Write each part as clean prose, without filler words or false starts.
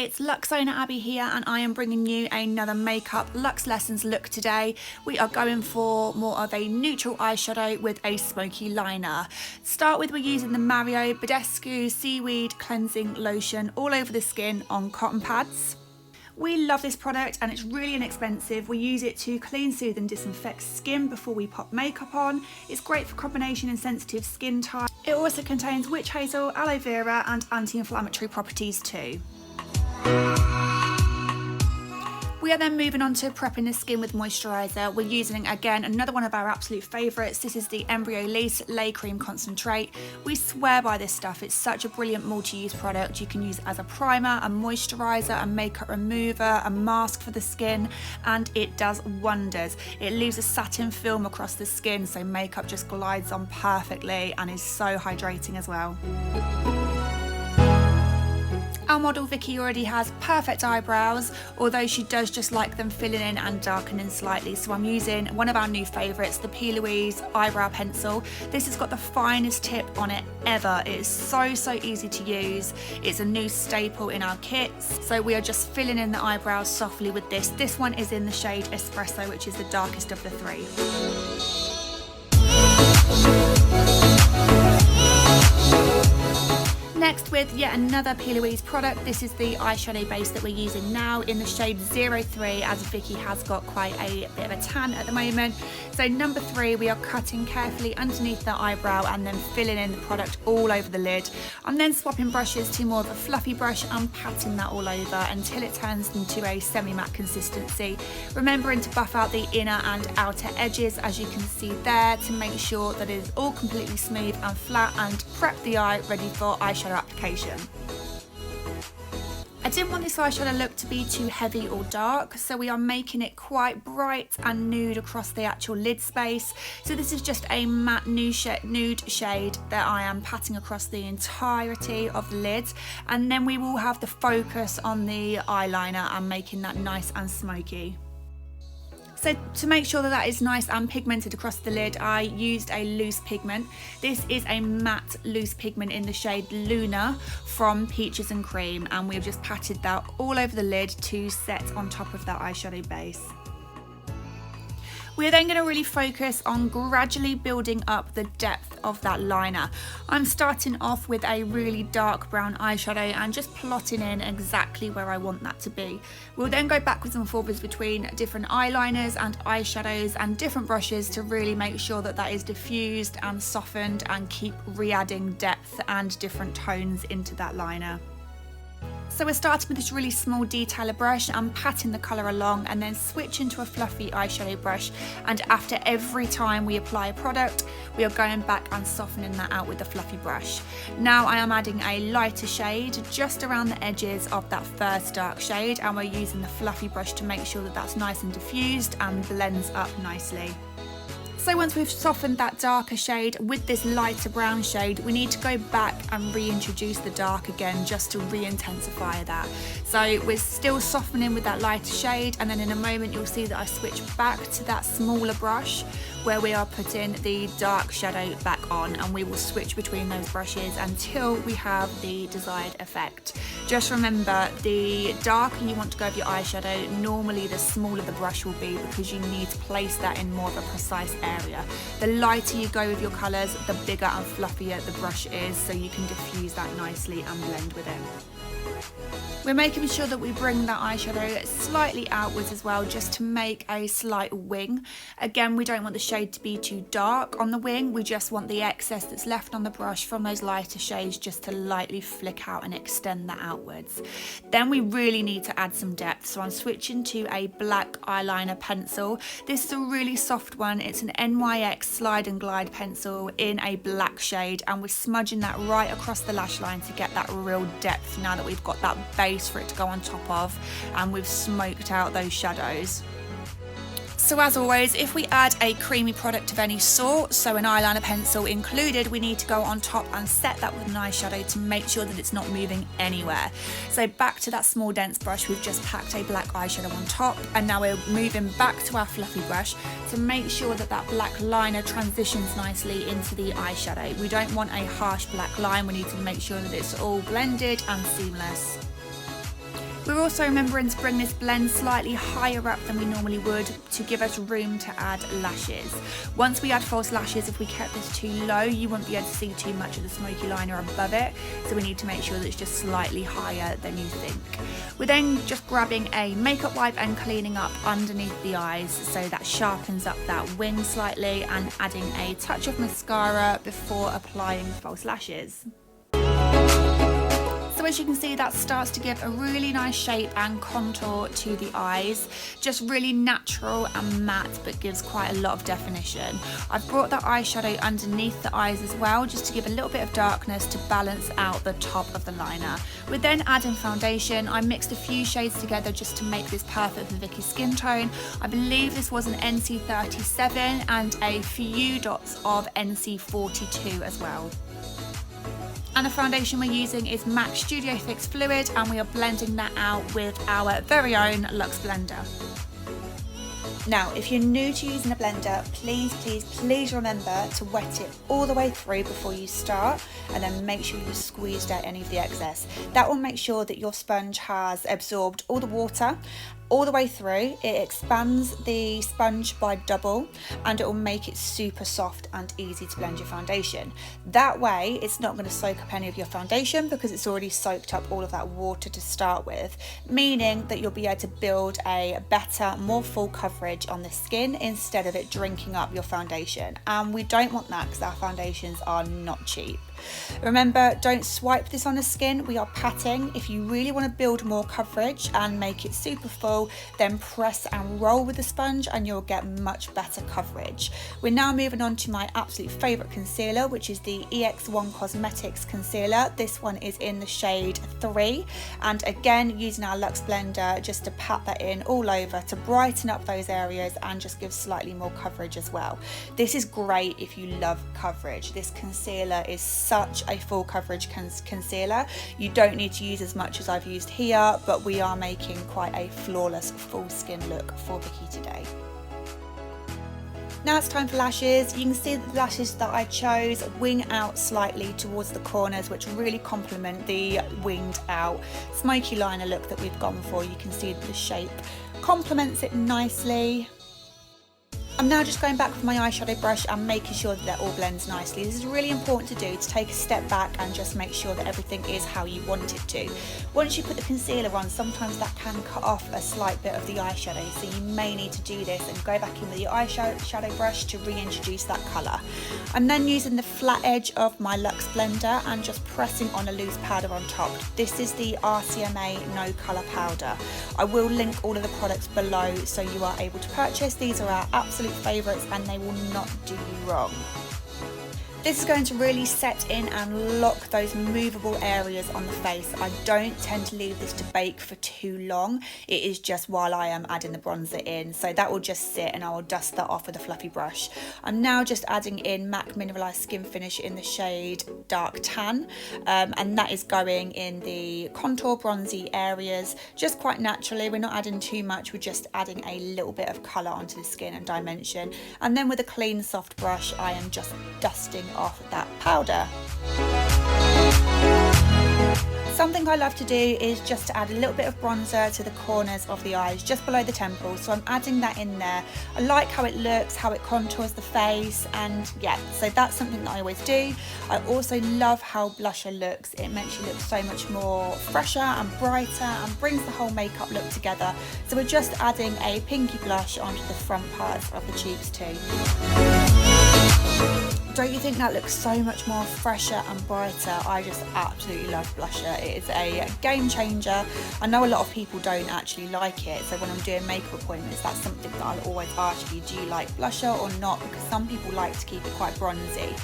it's Luxe owner Abby here, and I am bringing you another makeup Luxe Lessons look today. We are going for more of a neutral eyeshadow with a smoky liner. Start with, we're using the Badescu Seaweed Cleansing Lotion all over the skin on cotton pads. We love this product and it's really inexpensive. We use it to clean, soothe and disinfect skin before we pop makeup on. It's great for combination and sensitive skin type. It also contains witch hazel, aloe vera and anti-inflammatory properties too. We are then moving on to prepping the skin with moisturizer. We're using, again, another one of our absolute favourites. This is the Embryolisse Lait Cream Concentrate. We swear by this stuff. It's such a brilliant multi-use product. You can use it as a primer, a moisturizer, a makeup remover, a mask for the skin, and it does wonders. It leaves a satin film across the skin, so makeup just glides on perfectly and is so hydrating as well. Our model Vicky already has perfect eyebrows, although she does just like them filling in and darkening slightly. So I'm using one of our new favourites, the Plouise eyebrow pencil. This has got the finest tip on it ever. It is so easy to use. It's a new staple in our kits. So we are just filling in the eyebrows softly with this. This one is in the shade Espresso, which is the darkest of the three. Next, with yet another Plouise product, this is the eyeshadow base that we're using now in the shade 03, as Vicky has got quite a bit of a tan at the moment. So number 3, we are cutting carefully underneath the eyebrow and then filling in the product all over the lid. I'm then swapping brushes to more of a fluffy brush and patting that all over until it turns into a semi-matte consistency, remembering to buff out the inner and outer edges, as you can see there, to make sure that it is all completely smooth and flat, and prep the eye ready for eyeshadow application. I didn't want this eyeshadow look to be too heavy or dark, so we are making it quite bright and nude across the actual lid space. So this is just a matte nude shade that I am patting across the entirety of the lid, and then we will have the focus on the eyeliner and making that nice and smoky. So to make sure that that is nice and pigmented across the lid, I used a loose pigment. This is a matte loose pigment in the shade Luna from Peaches and Cream, and we've just patted that all over the lid to set on top of that eyeshadow base. We're then going to really focus on gradually building up the depth of that liner. I'm starting off with a really dark brown eyeshadow and just plotting in exactly where I want that to be. We'll then go backwards and forwards between different eyeliners and eyeshadows and different brushes to really make sure that that is diffused and softened, and keep re-adding depth and different tones into that liner. So we're starting with this really small detailer brush and patting the colour along, and then switching to a fluffy eyeshadow brush, and after every time we apply a product, we are going back and softening that out with the fluffy brush. Now I am adding a lighter shade just around the edges of that first dark shade, and we're using the fluffy brush to make sure that that's nice and diffused and blends up nicely. So once we've softened that darker shade with this lighter brown shade, we need to go back and reintroduce the dark again, just to re-intensify that. So we're still softening with that lighter shade, and then in a moment you'll see that I switch back to that smaller brush where we are putting the dark shadow back on, and we will switch between those brushes until we have the desired effect. Just remember, the darker you want to go with your eyeshadow, normally the smaller the brush will be, because you need to place that in more of a precise area. The lighter you go with your colours, the bigger and fluffier the brush is, so you can diffuse that nicely and blend with it. We're making sure that we bring that eyeshadow slightly outwards as well, just to make a slight wing. Again, we don't want the shade to be too dark on the wing, we just want the excess that's left on the brush from those lighter shades just to lightly flick out and extend that outwards. Then we really need to add some depth, so I'm switching to a black eyeliner pencil. This is a really soft one, it's an NYX Slide and Glide pencil in a black shade, and we're smudging that right across the lash line to get that real depth now that we've got that base for it to go on top of, and we've smoked out those shadows. So as always, if we add a creamy product of any sort, so an eyeliner pencil included, we need to go on top and set that with an eyeshadow to make sure that it's not moving anywhere. So back to that small dense brush, we've just packed a black eyeshadow on top, and now we're moving back to our fluffy brush to make sure that that black liner transitions nicely into the eyeshadow. We don't want a harsh black line, we need to make sure that it's all blended and seamless. We're also remembering to bring this blend slightly higher up than we normally would to give us room to add lashes. Once we add false lashes, if we kept this too low, you won't be able to see too much of the smoky liner above it, so we need to make sure that it's just slightly higher than you think. We're then just grabbing a makeup wipe and cleaning up underneath the eyes so that sharpens up that wing slightly, and adding a touch of mascara before applying false lashes. So as you can see, that starts to give a really nice shape and contour to the eyes. Just really natural and matte, but gives quite a lot of definition. I've brought the eyeshadow underneath the eyes as well, just to give a little bit of darkness to balance out the top of the liner. We're then adding foundation. I mixed a few shades together just to make this perfect for Vicky's skin tone. I believe this was an NC37 and a few dots of NC42 as well. And the foundation we're using is MAC Studio Fix Fluid, and we are blending that out with our very own Luxe blender. Now, if you're new to using a blender, please remember to wet it all the way through before you start, and then make sure you squeezed out any of the excess. That will make sure that your sponge has absorbed all the water all the way through. It expands the sponge by double, and it will make it super soft and easy to blend your foundation. That way it's not going to soak up any of your foundation because it's already soaked up all of that water to start with, meaning that you'll be able to build a better, more full coverage on the skin instead of it drinking up your foundation. And we don't want that because our foundations are not cheap. Remember, don't swipe this on the skin, we are patting. If you really want to build more coverage and make it super full, then press and roll with the sponge and you'll get much better coverage. We're now moving on to my absolute favourite concealer, which is the EX1 Cosmetics concealer. This one is in the shade 3, and again using our Luxe blender just to pat that in all over to brighten up those areas and just give slightly more coverage as well. This is great if you love coverage. This concealer is such a full coverage concealer. You don't need to use as much as I've used here, but we are making quite a flawless full skin look for Vicky today. Now it's time for lashes. You can see that the lashes that I chose wing out slightly towards the corners, which really complement the winged out smoky liner look that we've gone for. You can see that the shape complements it nicely. I'm now just going back with my eyeshadow brush and making sure that they're all blends nicely. This is really important to do, to take a step back and just make sure that everything is how you want it to. Once you put the concealer on, sometimes that can cut off a slight bit of the eyeshadow, so you may need to do this and go back in with your eyeshadow brush to reintroduce that colour. I'm then using the flat edge of my Luxe blender and just pressing on a loose powder on top. This is the RCMA No Colour Powder. I will link all of the products below so you are able to purchase. These are our absolute favourites and they will not do you wrong. This is going to really set in and lock those movable areas on the face. I don't tend to leave this to bake for too long. It is just while I am adding the bronzer in. So that will just sit and I will dust that off with a fluffy brush. I'm now just adding in MAC Mineralized Skin Finish in the shade Dark Tan. And that is going in the contour bronzy areas, just quite naturally. We're not adding too much, we're just adding a little bit of colour onto the skin and dimension. And then with a clean soft brush, I am just dusting off that powder. Something I love to do is just to add a little bit of bronzer to the corners of the eyes, just below the temples. So I'm adding that in there. I like how it looks, how it contours the face, and yeah, so that's something that I always do. I also love how blusher looks. It makes you look so much more fresher and brighter and brings the whole makeup look together. So we're just adding a pinky blush onto the front parts of the cheeks too. Don't you think that looks so much more fresher and brighter? I just absolutely love blusher. It is a game changer. I know a lot of people don't actually like it, so when I'm doing makeup appointments, that's something that I'll always ask you, do you like blusher or not? Because some people like to keep it quite bronzy,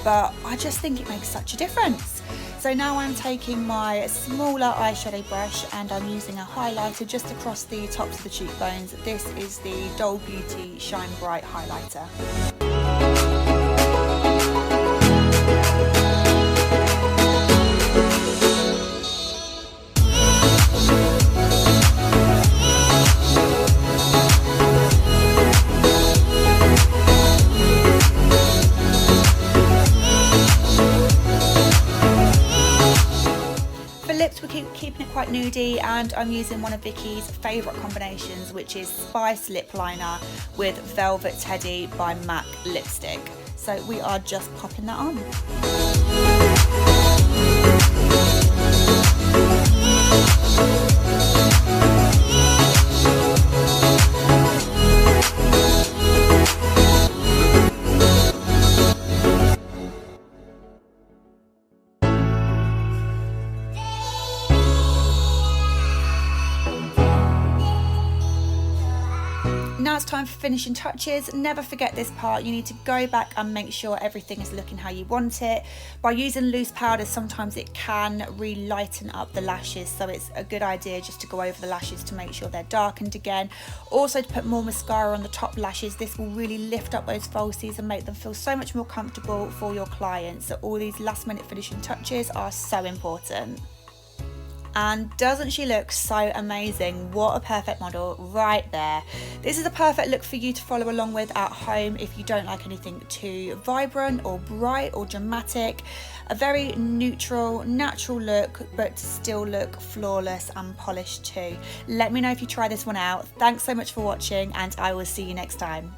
but I just think it makes such a difference. So now I'm taking my smaller eyeshadow brush and I'm using a highlighter just across the tops of the cheekbones. This is the Luxe Beauty Shine Bright highlighter. We're keeping it quite nudie, and I'm using one of Vicky's favourite combinations, which is Spice Lip Liner with Velvet Teddy by MAC lipstick. So we are just popping that on. Now it's time for finishing touches. Never forget this part. You need to go back and make sure everything is looking how you want it. By using loose powders, sometimes it can re-lighten up the lashes, so it's a good idea just to go over the lashes to make sure they're darkened again. Also, to put more mascara on the top lashes. This will really lift up those falsies and make them feel so much more comfortable for your clients. So all these last minute finishing touches are so important. And doesn't she look so amazing? What a perfect model right there. This is a perfect look for you to follow along with at home if you don't like anything too vibrant or bright or dramatic. A very neutral, natural look, but still look flawless and polished too. Let me know if you try this one out. Thanks so much for watching, and I will see you next time.